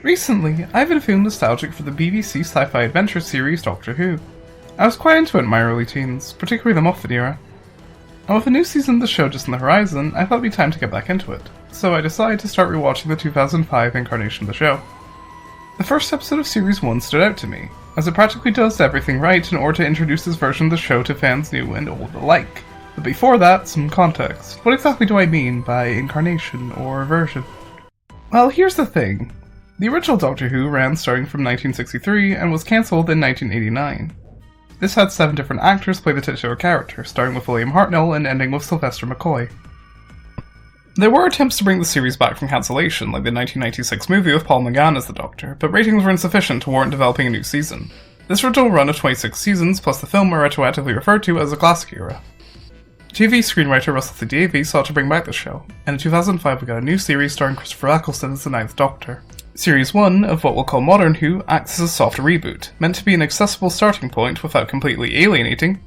Recently, I've been feeling nostalgic for the BBC sci-fi adventure series Doctor Who. I was quite into it in my early teens, particularly the Moffat era. And with a new season of the show just on the horizon, I thought it'd be time to get back into it, so I decided to start rewatching the 2005 incarnation of the show. The first episode of Series 1 stood out to me, as it practically does everything right in order to introduce this version of the show to fans new and old alike. But before that, some context. What exactly do I mean by incarnation or version? Well, here's the thing. The original Doctor Who ran starting from 1963 and was cancelled in 1989. This had 7 different actors play the titular character, starting with William Hartnell and ending with Sylvester McCoy. There were attempts to bring the series back from cancellation, like the 1996 movie with Paul McGann as the Doctor, but ratings were insufficient to warrant developing a new season. This original run of 26 seasons plus the film are retroactively referred to as the Classic Era. TV screenwriter Russell T Davies sought to bring back the show, and in 2005 we got a new series starring Christopher Eccleston as the Ninth Doctor. Series 1 of what we'll call Modern Who acts as a soft reboot, meant to be an accessible starting point without completely alienating,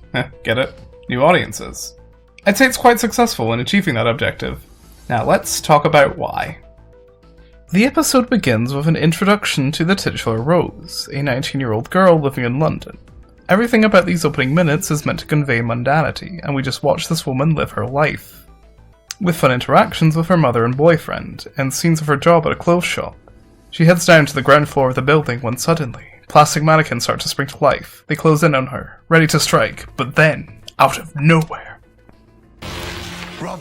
get it, new audiences. I'd say it's quite successful in achieving that objective. Now let's talk about why. The episode begins with an introduction to the titular Rose, a 19-year-old girl living in London. Everything about these opening minutes is meant to convey mundanity, and we just watch this woman live her life. With fun interactions with her mother and boyfriend, and scenes of her job at a clothes shop. She heads down to the ground floor of the building when suddenly, plastic mannequins start to spring to life. They close in on her, ready to strike, but then, out of nowhere... Run!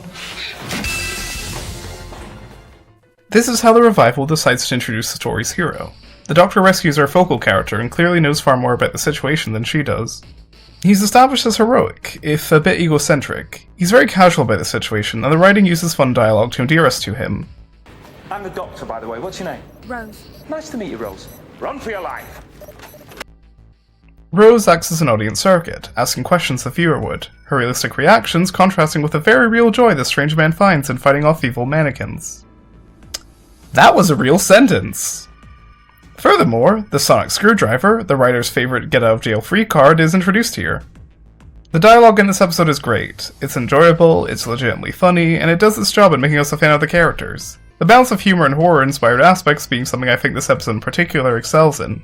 This is how the revival decides to introduce the story's hero. The Doctor rescues our focal character and clearly knows far more about the situation than she does. He's established as heroic, if a bit egocentric. He's very casual about the situation, and the writing uses fun dialogue to endear us to him. I'm the Doctor, by the way. What's your name? Rose. Nice to meet you, Rose. Run for your life! Rose acts as an audience surrogate, asking questions the viewer would, her realistic reactions contrasting with the very real joy the strange man finds in fighting off evil mannequins. That was a real sentence! Furthermore, the sonic screwdriver, the writer's favourite get-out-of-jail-free card, is introduced here. The dialogue in this episode is great. It's enjoyable, it's legitimately funny, and it does its job in making us a fan of the characters. The balance of humour and horror-inspired aspects being something I think this episode in particular excels in.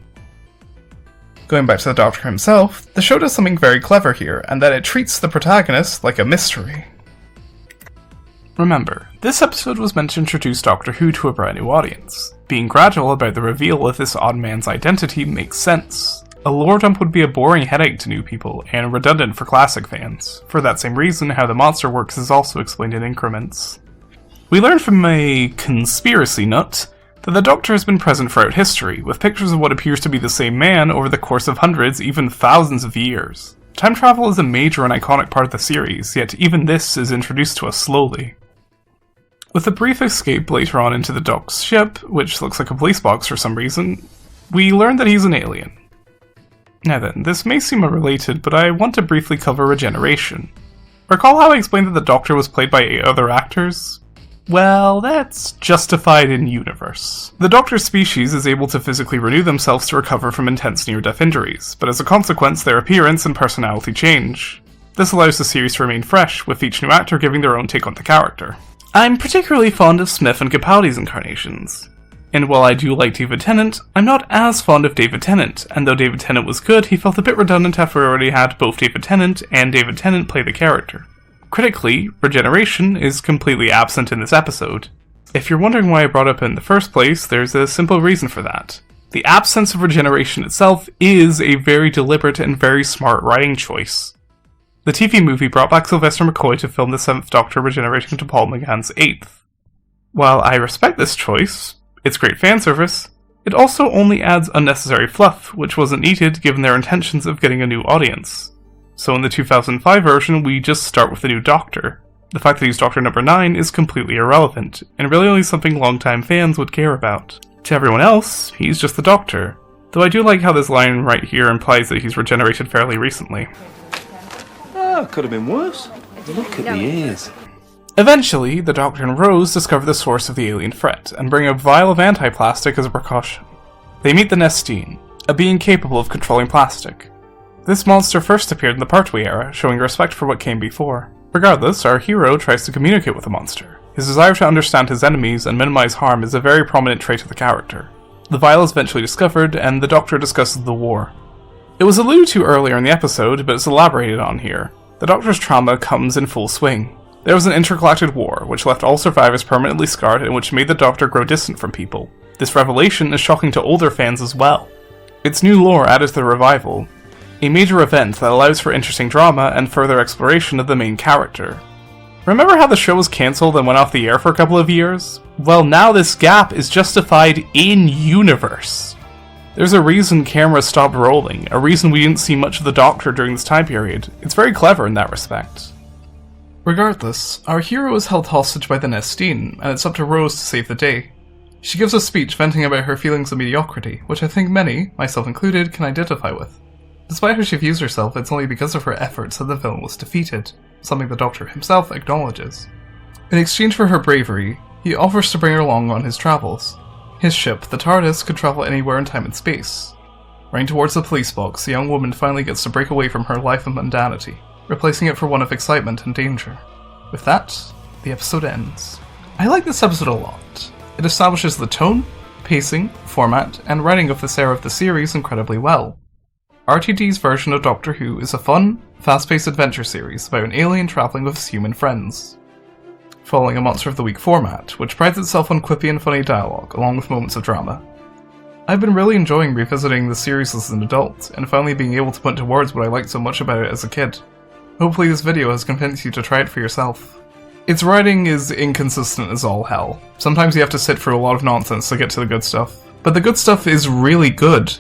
Going back to the Doctor himself, the show does something very clever here, and that it treats the protagonist like a mystery. Remember, this episode was meant to introduce Doctor Who to a brand new audience. Being gradual about the reveal of this odd man's identity makes sense. A lore dump would be a boring headache to new people, and redundant for classic fans. For that same reason, how the monster works is also explained in increments. We learn from a conspiracy nut that the Doctor has been present throughout history, with pictures of what appears to be the same man over the course of hundreds, even thousands of years. Time travel is a major and iconic part of the series, yet even this is introduced to us slowly. With a brief escape later on into the Doc's ship, which looks like a police box for some reason, we learn that he's an alien. Now then, this may seem unrelated, but I want to briefly cover regeneration. Recall how I explained that the Doctor was played by 8 other actors? Well, that's justified in universe. The Doctor's species is able to physically renew themselves to recover from intense near-death injuries, but as a consequence their appearance and personality change. This allows the series to remain fresh, with each new actor giving their own take on the character. I'm particularly fond of Smith and Capaldi's incarnations. And while I do like David Tennant, I'm not as fond of David Tennant, and though David Tennant was good, he felt a bit redundant after we already had both David Tennant and David Tennant play the character. Critically, regeneration is completely absent in this episode. If you're wondering why I brought it up in the first place, there's a simple reason for that. The absence of regeneration itself is a very deliberate and very smart writing choice. The TV movie brought back Sylvester McCoy to film the 7th Doctor regenerating to Paul McGann's 8th. While I respect this choice, it's great fan service, it also only adds unnecessary fluff, which wasn't needed given their intentions of getting a new audience. So in the 2005 version, we just start with the new Doctor. The fact that he's Doctor number 9 is completely irrelevant, and really only something longtime fans would care about. To everyone else, he's just the Doctor, though I do like how this line right here implies that he's regenerated fairly recently. Oh, could have been worse. Look at the ears. Eventually, the Doctor and Rose discover the source of the alien threat, and bring a vial of anti-plastic as a precaution. They meet the Nestine, a being capable of controlling plastic. This monster first appeared in the Pertwee era, showing respect for what came before. Regardless, our hero tries to communicate with the monster. His desire to understand his enemies and minimize harm is a very prominent trait of the character. the vial is eventually discovered, and the Doctor discusses the war. It was alluded to earlier in the episode, but it's elaborated on here. The Doctor's trauma comes in full swing. There was an intergalactic war, which left all survivors permanently scarred and which made the Doctor grow distant from people. This revelation is shocking to older fans as well. Its new lore added to the revival, a major event that allows for interesting drama and further exploration of the main character. Remember how the show was cancelled and went off the air for a couple of years? Well, now this gap is justified in-universe. There's a reason cameras stopped rolling, a reason we didn't see much of the Doctor during this time period. It's very clever in that respect. Regardless, our hero is held hostage by the Nestine, and it's up to Rose to save the day. She gives a speech venting about her feelings of mediocrity, which I think many, myself included, can identify with. Despite how she views herself, it's only because of her efforts that the villain was defeated, something the Doctor himself acknowledges. In exchange for her bravery, he offers to bring her along on his travels. His ship, the TARDIS, could travel anywhere in time and space. Running towards the police box, the young woman finally gets to break away from her life of mundanity, replacing it for one of excitement and danger. With that, the episode ends. I like this episode a lot. It establishes the tone, pacing, format, and writing of this era of the series incredibly well. RTD's version of Doctor Who is a fun, fast-paced adventure series about an alien travelling with his human friends, following a Monster of the Week format, which prides itself on quippy and funny dialogue, along with moments of drama. I've been really enjoying revisiting the series as an adult, and finally being able to put into words what I liked so much about it as a kid. Hopefully this video has convinced you to try it for yourself. Its writing is inconsistent as all hell. Sometimes you have to sit through a lot of nonsense to get to the good stuff, but the good stuff is really good.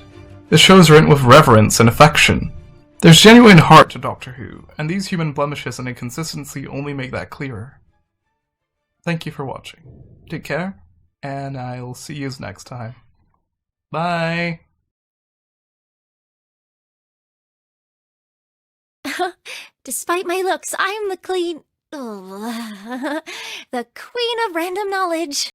The show is written with reverence and affection. There's genuine heart to Doctor Who, and these human blemishes and inconsistency only make that clearer. Thank you for watching. Take care, and I'll see you next time. Bye! Despite my looks, I'm the the queen of random knowledge.